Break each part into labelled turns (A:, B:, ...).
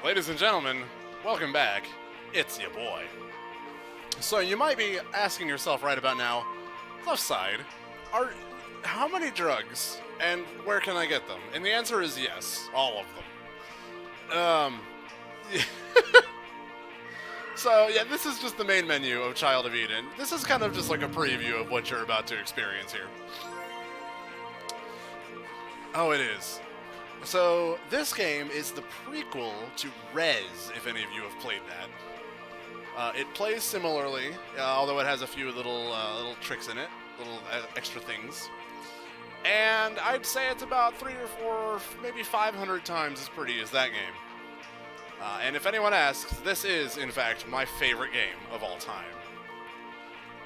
A: Ladies and gentlemen, welcome back. It's your boy. So you might be asking yourself right about now, Left Side, how many drugs and where can I get them? And the answer is yes, all of them. So yeah, this is just the main menu of Child of Eden. This is kind of just like a preview of what you're about to experience here. Oh, it is. So, this game is the prequel to Rez, if any of you have played that. It plays similarly, although it has a few little tricks in it, little extra things. And I'd say it's about 3 or 4, maybe 500 times as pretty as that game. And if anyone asks, this is, in fact, my favorite game of all time.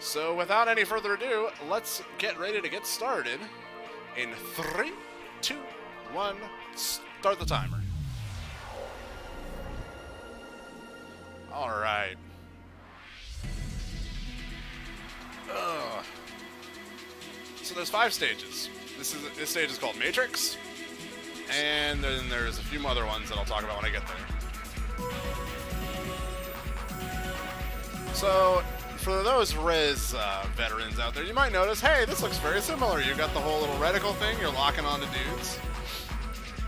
A: So, without any further ado, let's get ready to get started in 3, 2, 1, start the timer. Alright. So there's 5 stages. This stage is called Matrix, and then there's a few other ones that I'll talk about when I get there. So, for those Rez veterans out there, you might notice, hey, this looks very similar. You've got the whole little reticle thing, you're locking onto dudes.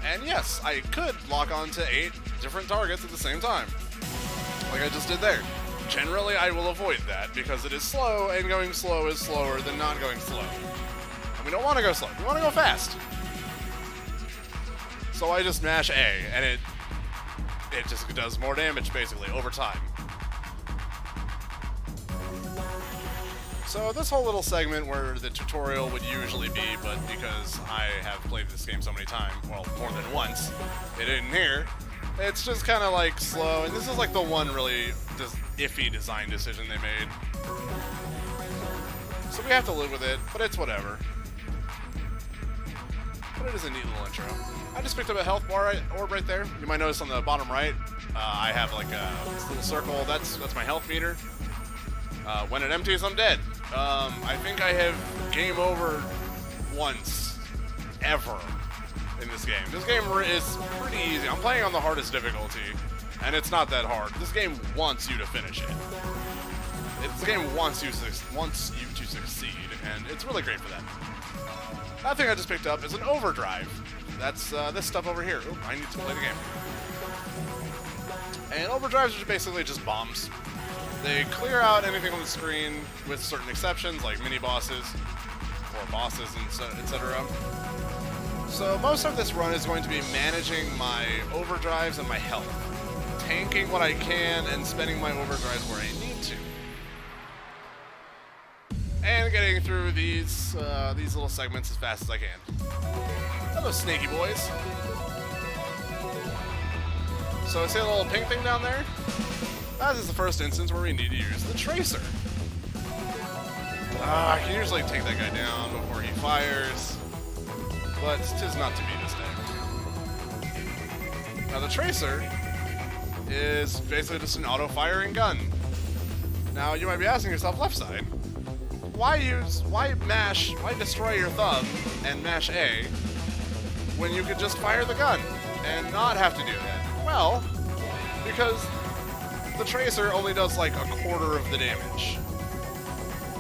A: And yes, I could lock onto 8 different targets at the same time, like I just did there. Generally, I will avoid that because it is slow, and going slow is slower than not going slow. And we don't want to go slow, we want to go fast. So I just mash A, and it just does more damage, basically, over time. So this whole little segment where the tutorial would usually be, but because I have played this game so many times, well, more than once, it isn't here. It's just kind of like slow, and this is like the one really iffy design decision they made. So we have to live with it, but it's whatever. But it is a neat little intro. I just picked up a health bar orb right there. You might notice on the bottom right, I have like this little circle. That's my health meter. When it empties, I'm dead. I think I have game over once, ever, in this game. This game is pretty easy. I'm playing on the hardest difficulty, and it's not that hard. This game wants you to finish it. This game wants you to succeed, and it's really great for that. That thing I just picked up is an overdrive. That's this stuff over here. Oop, I need to play the game. And overdrives are basically just bombs. They clear out anything on the screen with certain exceptions, like mini-bosses, or bosses, etc. So most of this run is going to be managing my overdrives and my health. Tanking what I can and spending my overdrives where I need to. And getting through these little segments as fast as I can. Hello, snaky boys. So see a little pink thing down there? That is the first instance where we need to use the tracer. I can usually take that guy down before he fires, but 'tis not to be this day. Now the tracer is basically just an auto-firing gun. Now you might be asking yourself, Left Side, why destroy your thumb and mash A when you could just fire the gun and not have to do that? Well, because the tracer only does like a quarter of the damage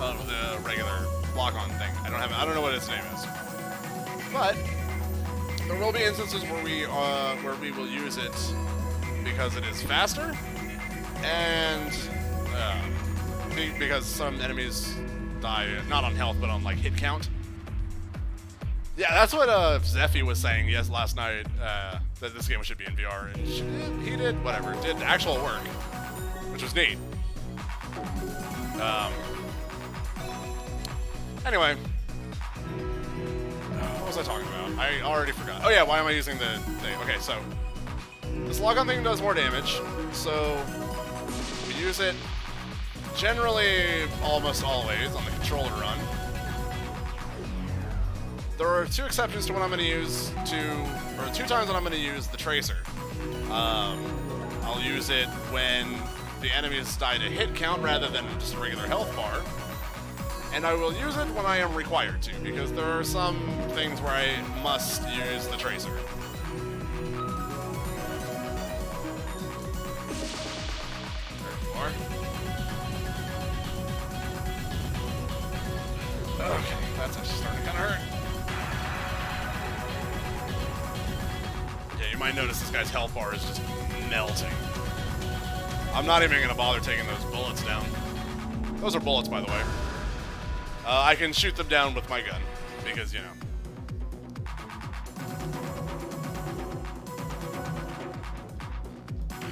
A: of the regular lock-on thing. I don't know what its name is, but there will be instances where we will use it because it is faster, and because some enemies die not on health but on like hit count. Yeah, that's what Zeffy was saying last night, that this game should be in VR, and he did actual work, which was neat. Anyway, what was I talking about? I already forgot. Oh yeah, why am I using the thing? Okay, so this lock-on thing does more damage, so we use it generally almost always on the controller run. There are 2 exceptions to when I'm going to use 2 times when I'm going to use the tracer. I'll use it when the enemies die to hit count rather than just a regular health bar. And I will use it when I am required to, because there are some things where I must use the tracer. somewhere. Okay, that's actually starting to kind of hurt. Yeah, you might notice this guy's health bar is just melting. I'm not even going to bother taking those bullets down. Those are bullets, by the way. I can shoot them down with my gun, because, you know.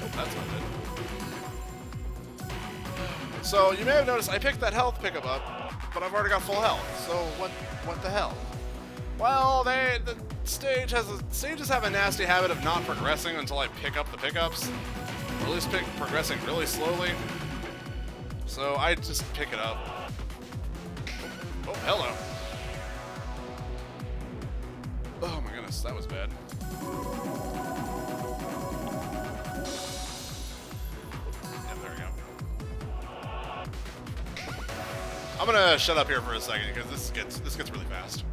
A: Oh, that's not good. So, you may have noticed I picked that health pickup up, but I've already got full health. So, what the hell? Well, the stages have a nasty habit of not progressing until I pick up the pickups. Or at least progressing really slowly. So I just pick it up. Oh, hello. Oh my goodness, that was bad. Yeah, there we go. I'm gonna shut up here for a second because this gets really fast.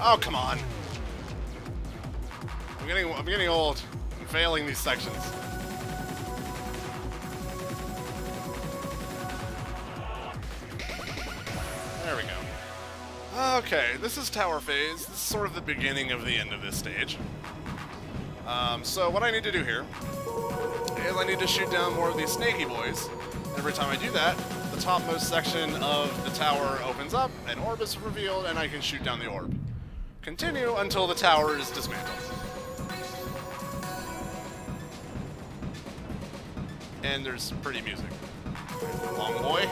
A: Oh, come on. I'm getting old. I'm failing these sections. There we go. Okay, this is tower phase. This is sort of the beginning of the end of this stage. So what I need to do here is I need to shoot down more of these snaky boys. Every time I do that, the topmost section of the tower opens up, an orb is revealed, and I can shoot down the orb. Continue until the tower is dismantled. And there's some pretty music. Long boy.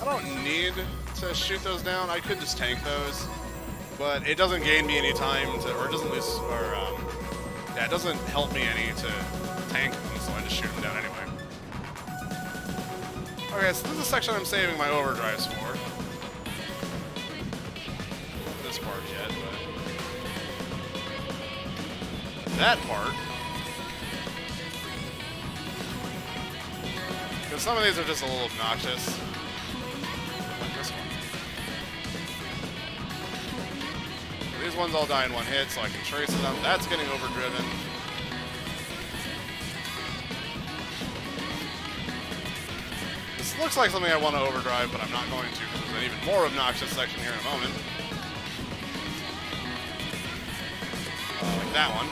A: I don't need to shoot those down. I could just tank those, but it doesn't gain me any time to, or it doesn't lose, or yeah, it doesn't help me any to tank them, so I just shoot them down anyway. Okay, so this is a section I'm saving my overdrives for. Not this part yet, but that part. Because some of these are just a little obnoxious. These ones all die in one hit, so I can trace them. That's getting overdriven. This looks like something I want to overdrive, but I'm not going to, because there's an even more obnoxious section here in a moment. Like that one.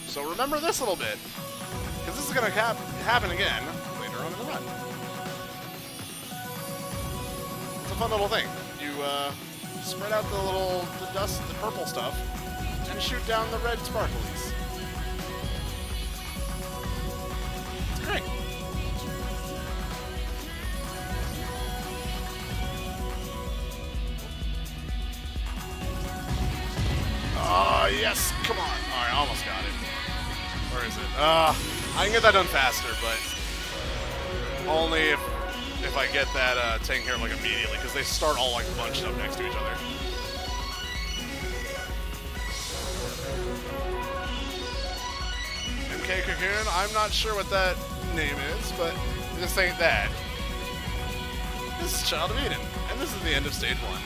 A: So remember this little bit, because this is going to happen again later on in the run. It's a fun little thing. You spread out the dust, the purple stuff, and shoot down the red sparklies. It's great. Oh, yes, come on. All right, I almost got it. Where is it? I can get that done faster, but only if I get that tank here like immediately, because they start all like bunched up next to each other. MK Cocoon, I'm not sure what that name is, but this ain't that. This is Child of Eden, and this is the end of stage 1.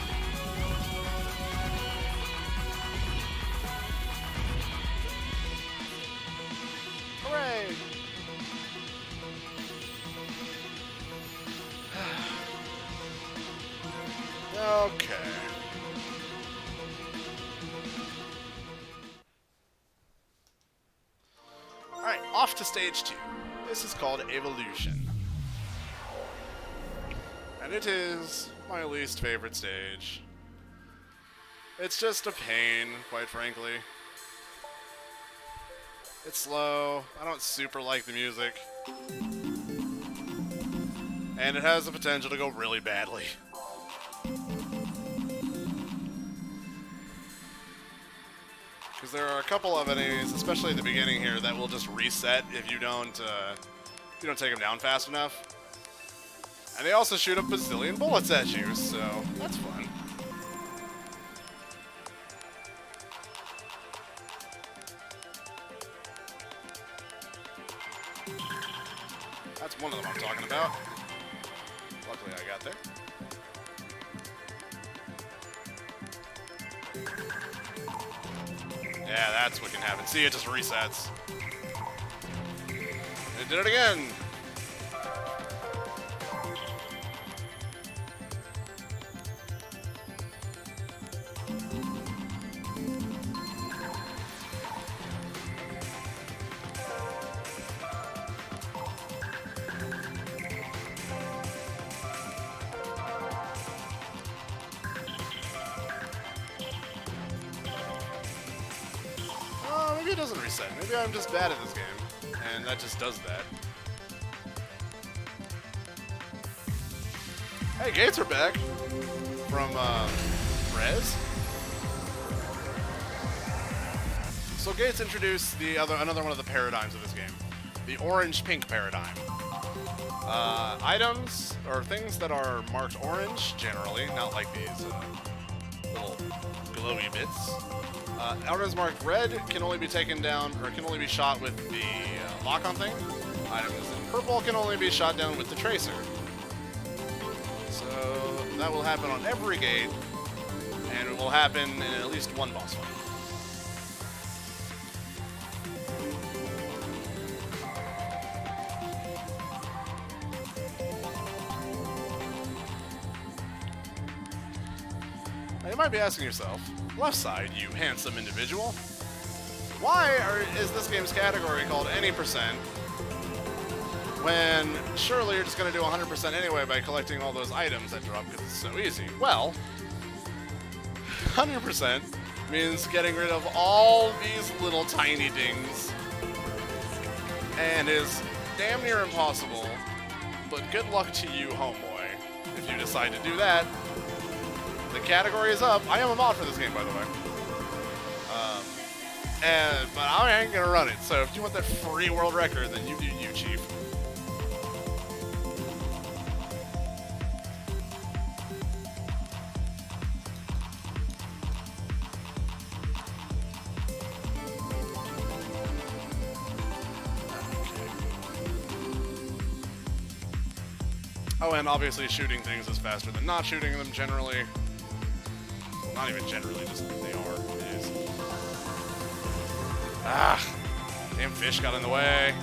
A: Hooray! Okay. Alright, off to stage 2. This is called Evolution. And it is my least favorite stage. It's just a pain, quite frankly. It's slow. I don't super like the music. And it has the potential to go really badly. Because there are a couple of enemies, especially at the beginning here, that will just reset if you don't take them down fast enough. And they also shoot a bazillion bullets at you, so that's fun. That's one of them I'm talking about. Luckily I got there. Yeah, that's what can happen. See, it just resets. It did it again! Maybe it doesn't reset. Maybe I'm just bad at this game, and that just does that. Hey, gates are back from Rez. So gates introduced another one of the paradigms of this game, the orange-pink paradigm. Items or things that are marked orange, generally, not like these little glowy bits. Items marked red can only be taken down, or can only be shot with the lock-on thing. Items in purple can only be shot down with the tracer. So that will happen on every gate, and it will happen in at least one boss fight. Now you might be asking yourself, left side, you handsome individual, why is this game's category called any percent when surely you're just going to do 100% anyway by collecting all those items that drop because it's so easy? Well, 100% means getting rid of all these little tiny dings and is damn near impossible, but good luck to you, homeboy, if you decide to do that. The category is up. I am a mod for this game, by the way. But I ain't gonna run it, so if you want that free world record, then you do you, Chief. Oh, and obviously shooting things is faster than not shooting them generally. Well, not even generally, just they are. It is. Ah! Damn fish got in the way.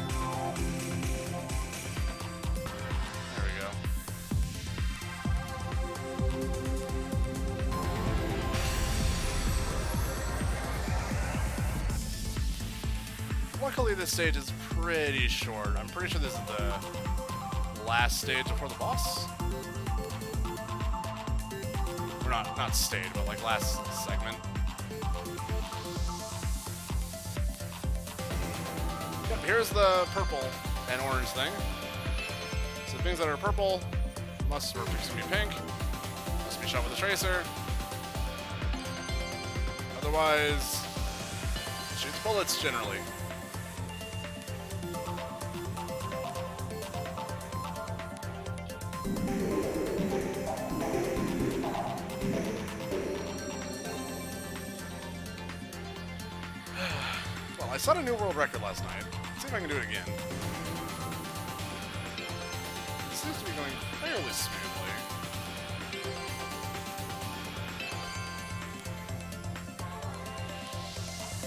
A: There we go. Luckily, this stage is pretty short. I'm pretty sure this is the last stage before the boss. Or not stage, but like last segment. Yep, here's the purple and orange thing. So things that are purple must, or excuse me, pink, must be shot with a tracer. Otherwise, it shoots bullets generally. Well, I set a new world record last night. Let's see if I can do it again. It seems to be going fairly smoothly.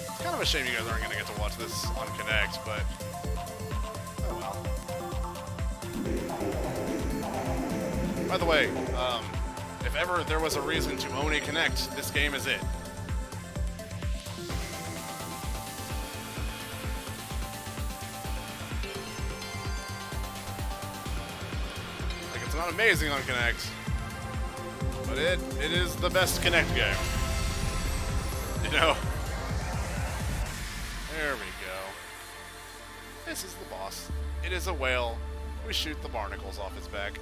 A: It's kind of a shame you guys aren't going to get to watch this on Connect, but oh well. By the way, if ever there was a reason to own a Connect, this game is it. Not amazing on Connect, but it is the best Connect game. You know? There we go. This is the boss. It is a whale. We shoot the barnacles off its back.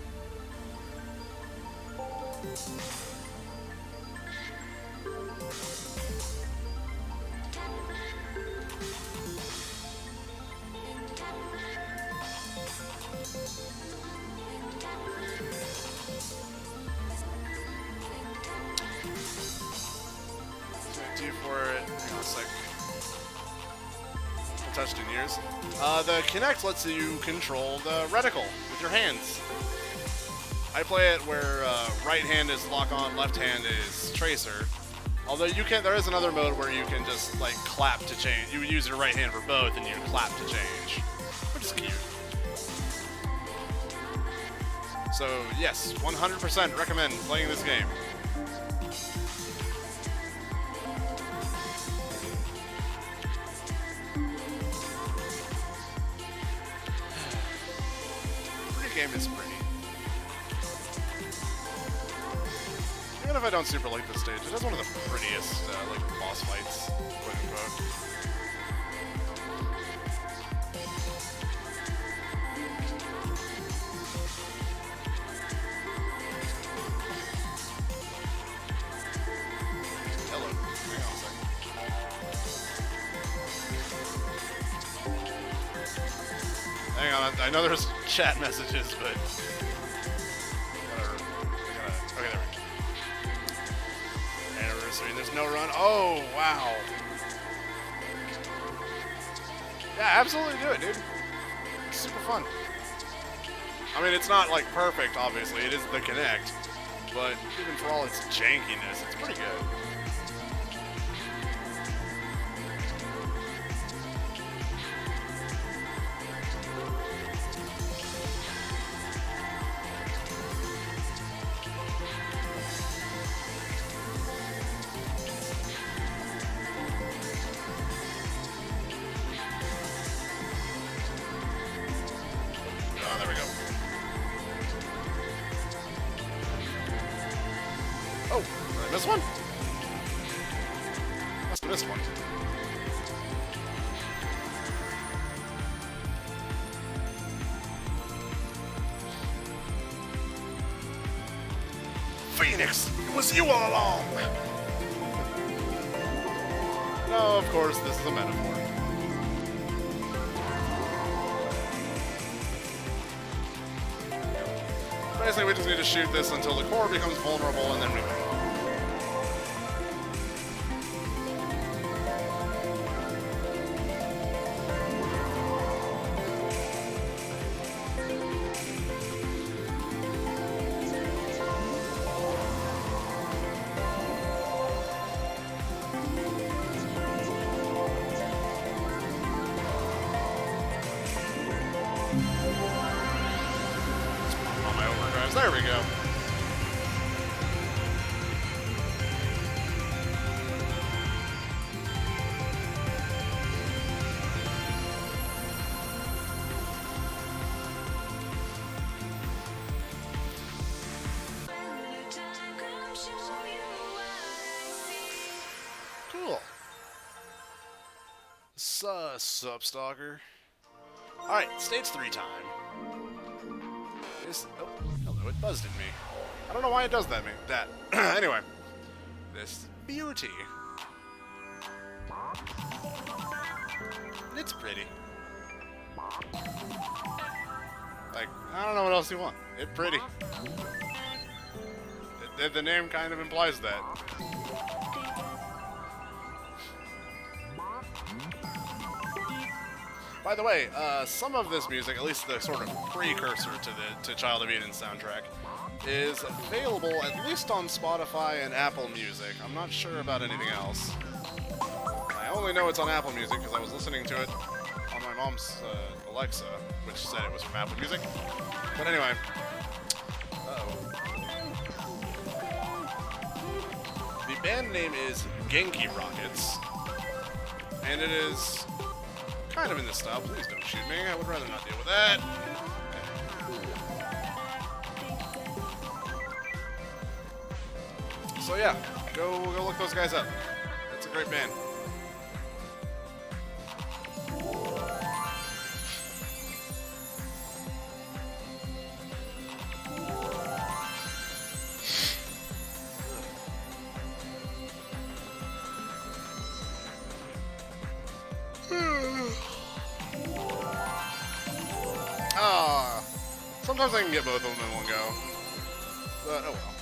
A: Do for it. Hang on a sec. Haven't touched in years. The Kinect lets you control the reticle with your hands. I play it where right hand is lock on, left hand is tracer. Although you can, there is another mode where you can just like clap to change. You use your right hand for both, and you clap to change, which is cute. So yes, 100% recommend playing this game. Game is pretty. Even if I don't super like this stage, it is one of the prettiest like boss fights, quote unquote. Hello. Hang on a second. Hang on, I know there's chat messages, but okay, there we go. Anniversary, there's no run. Oh, wow. Yeah, absolutely do it, dude. It's super fun. I mean, it's not like perfect, obviously. It is the Kinect, but even for all its jankiness, it's pretty good. There we go. Oh, did I miss one? Must have missed one. Phoenix, it was you all along! No, of course, this is a metaphor. Basically, we just need to shoot this until the core becomes vulnerable, and then we win. There we go. Cool. Sup, Stalker? Alright, stage 3 time. Oh, hello, it buzzed in me. I don't know why it does that. Anyway, this beauty. It's pretty. Like, I don't know what else you want. It's pretty. The name kind of implies that. By the way, some of this music, at least the sort of precursor to Child of Eden's soundtrack, is available at least on Spotify and Apple Music. I'm not sure about anything else. I only know it's on Apple Music because I was listening to it on my mom's Alexa, which said it was from Apple Music. But anyway. Uh-oh. The band name is Genki Rockets, and it is kind of in this style. Please don't shoot me. I would rather not deal with that. Okay. So yeah, go look those guys up. That's a great band. Sometimes I can get both of them in one go. But, oh well.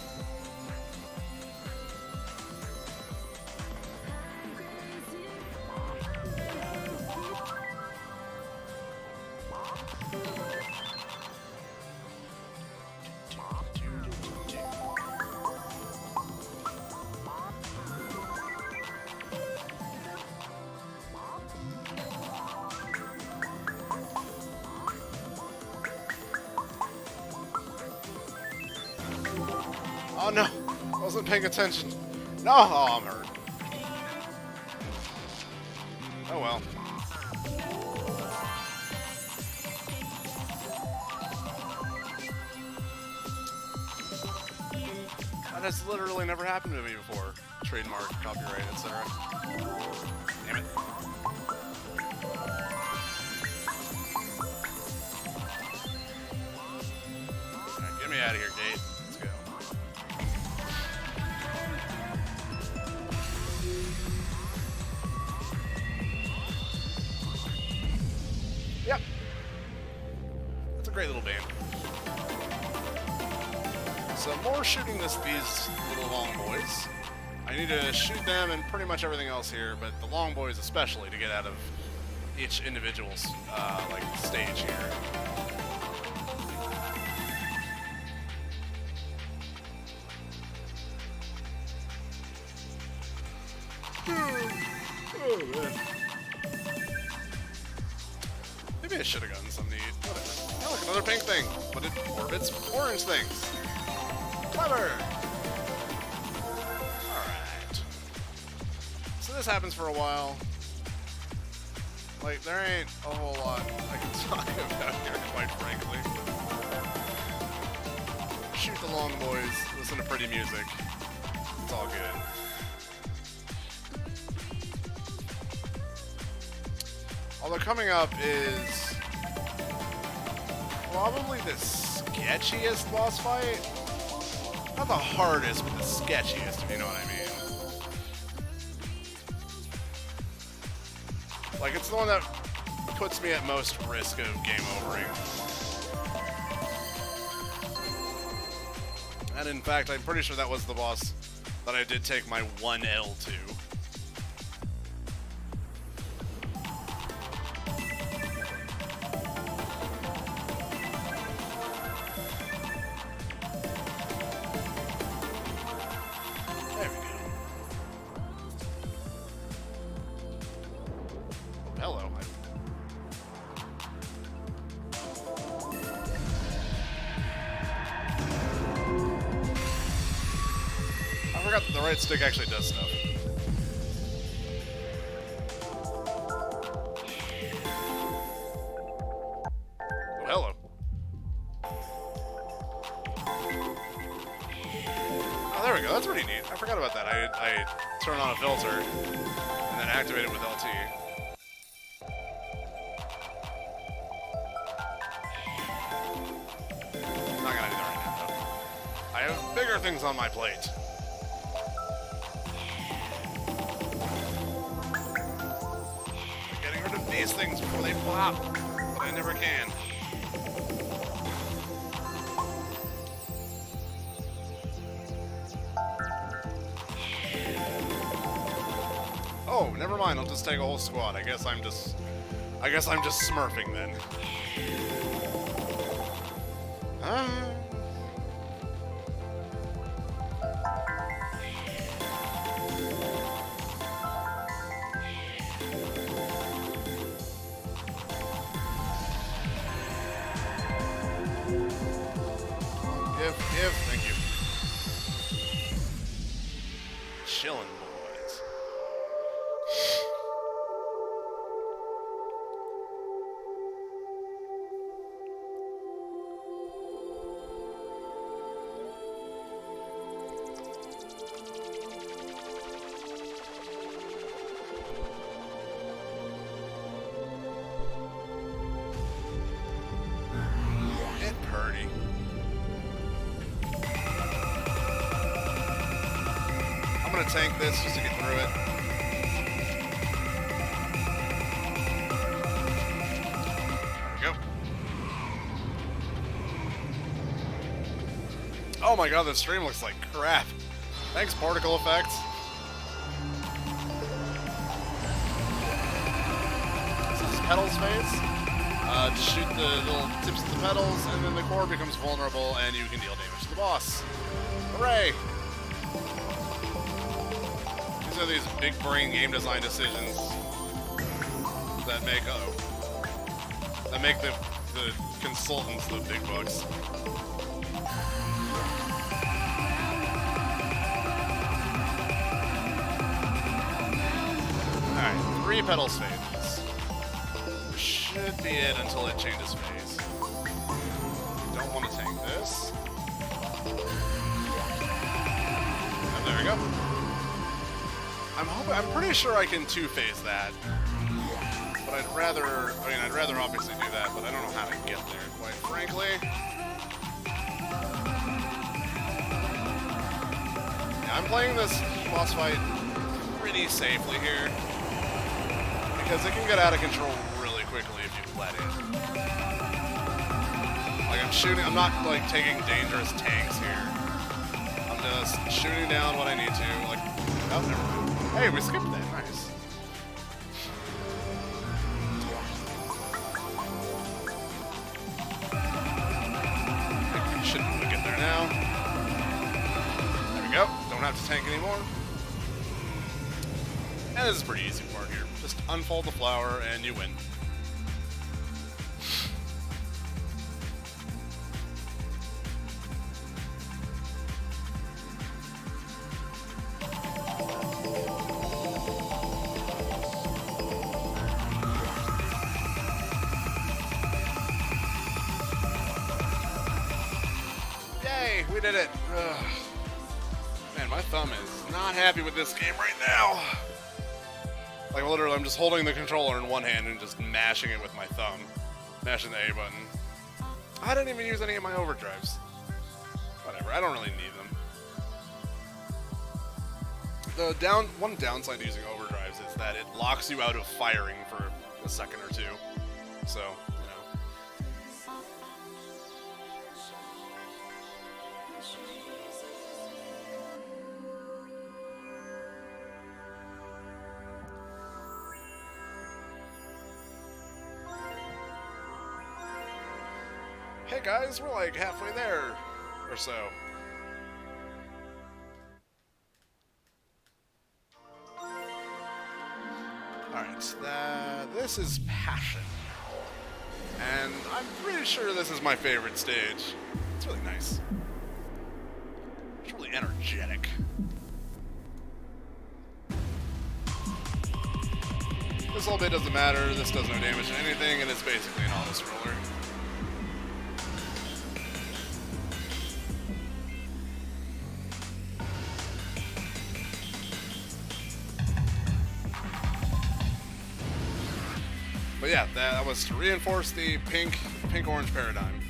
A: Oh no! I wasn't paying attention. No! Oh, I'm hurt. Oh well. That has literally never happened to me before. Trademark, copyright, etc. Damn it. Alright, get me out of here, Gate. Let's go. Yep. That's a great little band. So more shooting these little long boys. I need to shoot them and pretty much everything else here, but the long boys especially to get out of each individual's like stage here. Oh man. Maybe I should have gotten some neat. Whatever. Oh, look, another pink thing, but it orbits orange things. Clever! Alright. So this happens for a while. Like, there ain't a whole lot I can talk about here, quite frankly. Shoot the long boys, listen to pretty music. It's all good. Although coming up is probably the sketchiest boss fight. Not the hardest, but the sketchiest, if you know what I mean. Like, it's the one that puts me at most risk of game overing. And in fact, I'm pretty sure that was the boss that I did take my 1L to. Hello. I forgot that the right stick actually does stuff. Oh, hello. Oh, there we go. That's pretty neat. I forgot about that. I turn on a filter and then activate it with LT. I have bigger things on my plate. Getting rid of these things before they pop, but I never can. Oh, never mind. I'll just take a whole squad. I guess I'm just smurfing then. Give, thank you. Chillin', boys. Get purdy. I'm gonna tank this just to get through it. There we go. Oh my god, this stream looks like crap. Thanks, particle effects. This is pedals phase. Just shoot the little tips of the pedals, and then the core becomes vulnerable, and you can deal damage to the boss. Hooray! These are these big brain game design decisions that make the consultants the big bucks. Alright, 3 pedals phases. This should be it until it changes phase. Don't want to tank this. And there we go. I'm pretty sure I can 2-phase that. But I'd rather obviously do that, but I don't know how to get there, quite frankly. Yeah, I'm playing this boss fight pretty safely here, because it can get out of control really quickly if you let it. Like, I'm not, like, taking dangerous tanks here. I'm just shooting down what I need to, like, oh, never mind. Hey, we skipped that, nice. Shouldn't we get there now? There we go. Don't have to tank anymore. And this is a pretty easy part here. Just unfold the flower and you win. We did it! Ugh. Man, my thumb is not happy with this game right now. Like, literally, I'm just holding the controller in one hand and just mashing it with my thumb. Mashing the A button. I didn't even use any of my overdrives. Whatever, I don't really need them. One downside to using overdrives is that it locks you out of firing for a second or two. So, hey guys, we're like halfway there, or so. Alright, this is Passion. And I'm pretty sure this is my favorite stage. It's really nice. It's really energetic. This whole bit doesn't matter, this does no damage to anything, and it's basically an auto-scroller. But yeah, that was to reinforce the pink-orange paradigm.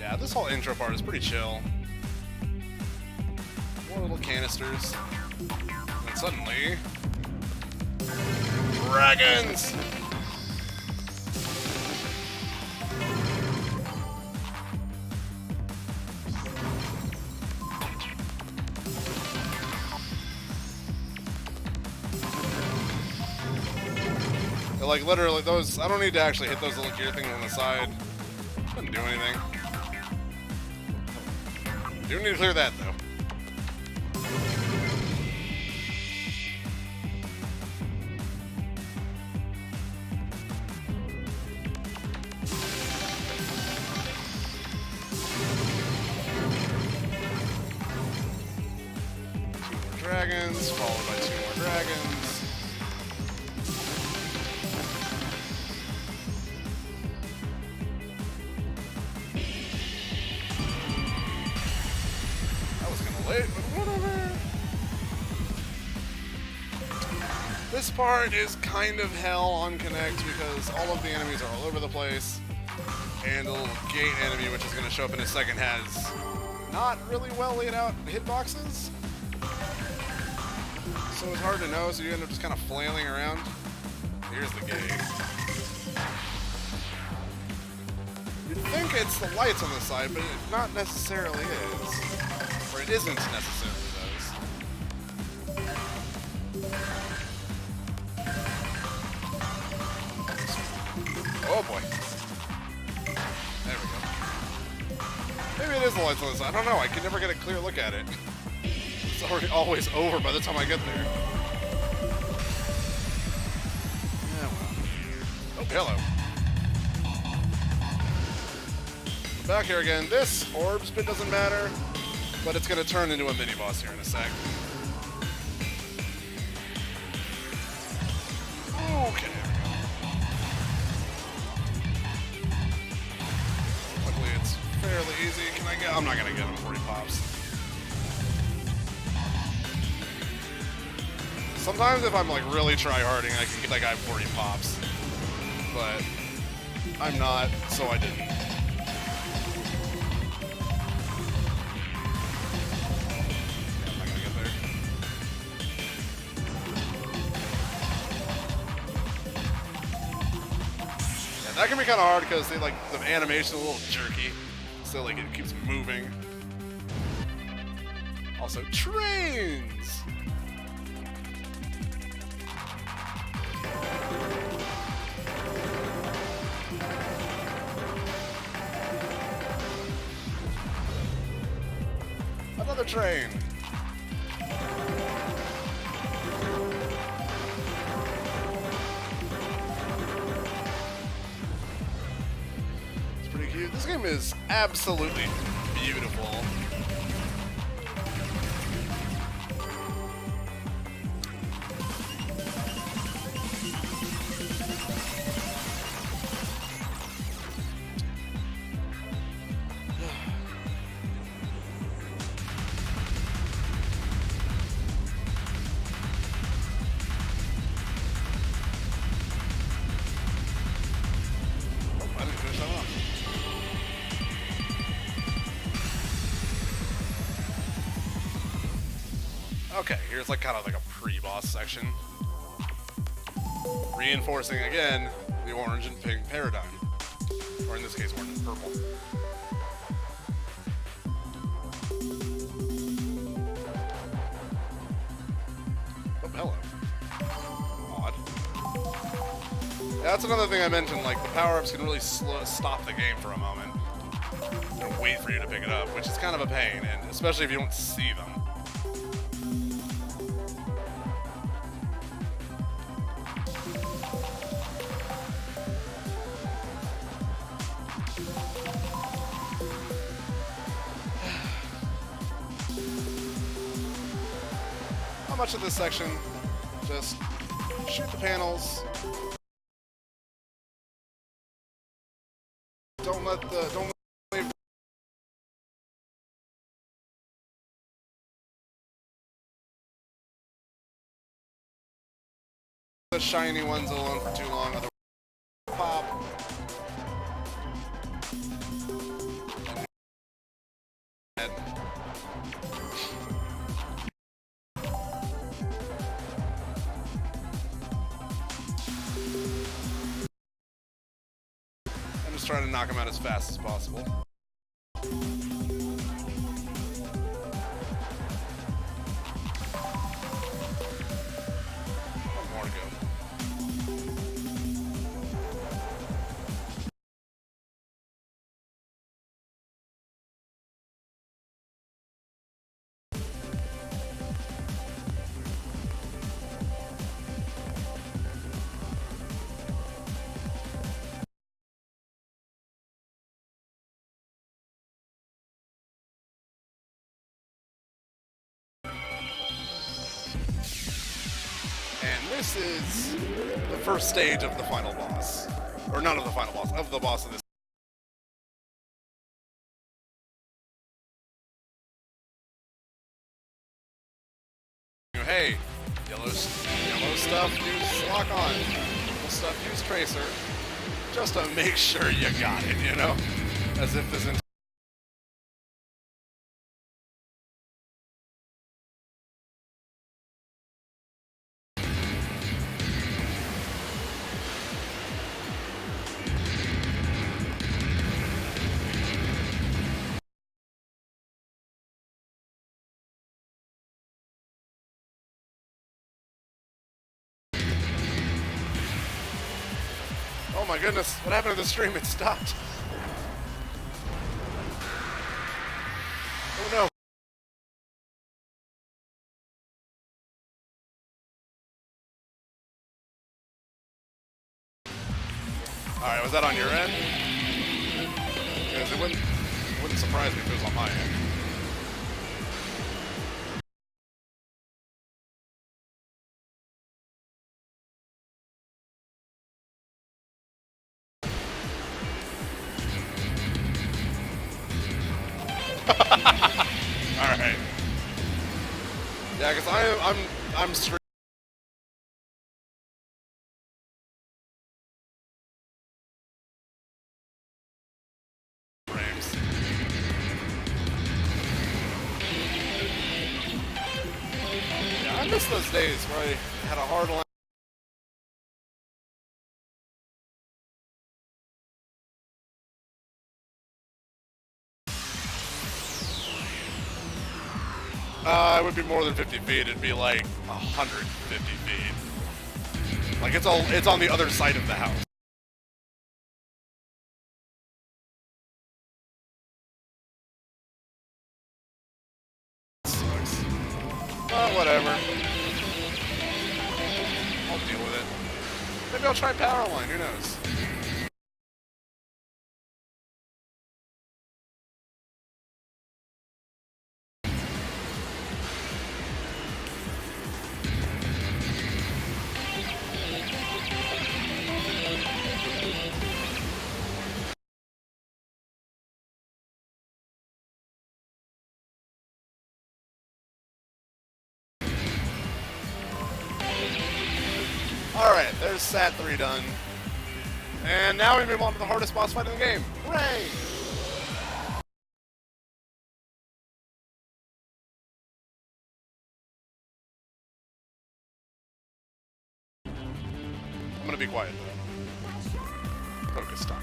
A: Yeah, this whole intro part is pretty chill. More little canisters. And suddenly... dragons! They're like literally those, I don't need to actually hit those little gear things on the side. Doesn't do anything. Do need to clear that though. Dragons, followed by 2 more dragons. That was kinda late, but whatever. This part is kind of hell on Connect because all of the enemies are all over the place. And the little gate enemy, which is going to show up in a second, has not really well laid out hitboxes. So it's hard to know, so you end up just kind of flailing around. Here's the gate. You'd think it's the lights on the side, but it not necessarily is. Or it isn't necessarily those. Oh boy. There we go. Maybe it is the lights on the side. I don't know. I can never get a clear look at it. It's already always over by the time I get there. Yeah, well. Oh, hello. Back here again. This orb spin doesn't matter, but it's going to turn into a mini-boss here in a sec. Okay, there we go. Luckily, it's fairly easy. Can I get... I'm not going to get him before he pops. Sometimes if I'm like really try-harding, I can get that guy before he pops. But I'm not, so I didn't. I'm not gonna get there. Yeah, that can be kind of hard because they like the animation is a little jerky, so like it keeps moving. Also, trains. Another train. It's pretty cute. This game is absolutely beautiful. Okay, here's like kind of like a pre-boss section. Reinforcing again the orange and pink paradigm. Or in this case, orange and purple. Oh, hello. Odd. Yeah, that's another thing I mentioned, like the power-ups can really stop the game for a moment. And wait for you to pick it up, which is kind of a pain, and especially if you don't see them. Not much of this section. Just shoot the panels. Don't let the shiny ones alone for too long, otherwise pop. I'm just trying to knock him out as fast as possible. One more to go. And this is the first stage of the final boss. Or not of the final boss, of the boss of this. Hey, yellow stuff, use lock on. Purple stuff, use tracer. Just to make sure you got it, you know? As if this my goodness, what happened to the stream? It stopped. Oh no. Alright, was that on your end? Because it wouldn't surprise me if it was on my end. Alright. Yeah, because I'm straight. Frames. Yeah, I miss those days where I had a hard line. It would be more than 50 feet. It'd be like 150 feet. Like it's on the other side of the house. Sucks. But whatever. I'll deal with it. Maybe I'll try Powerline. Who knows? Alright, there's Sat 3 done. And now we move on to the hardest boss fight in the game. Hooray! I'm gonna be quiet though. Focus time.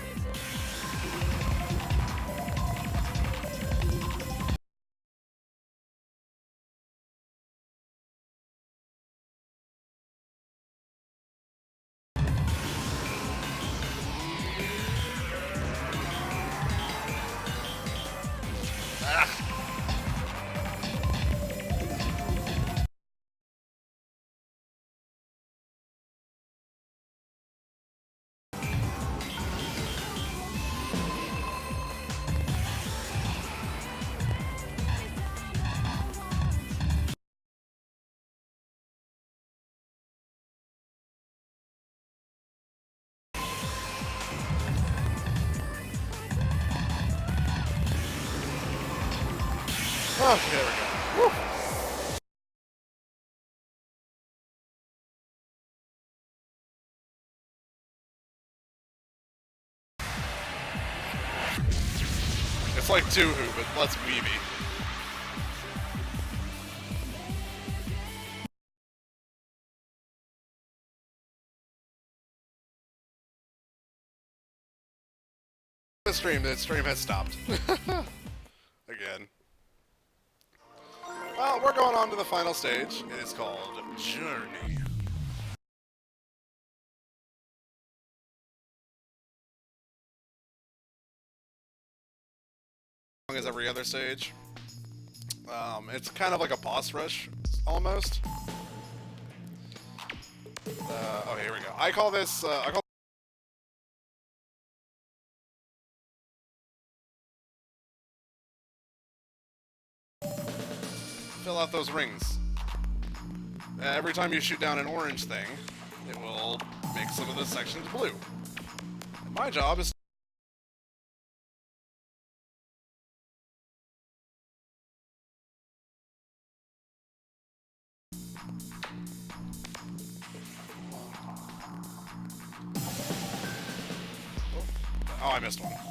A: Oh, there we go. Woo. It's like Tuhu, but less weeby. The stream has stopped. Again. Well, we're going on to the final stage. It is called Journey. As every other stage. It's kind of like a boss rush, almost. Oh, here we go. I call this, fill out those rings. Every time you shoot down an orange thing, it will make some of the sections blue. And my job is oh, I missed one.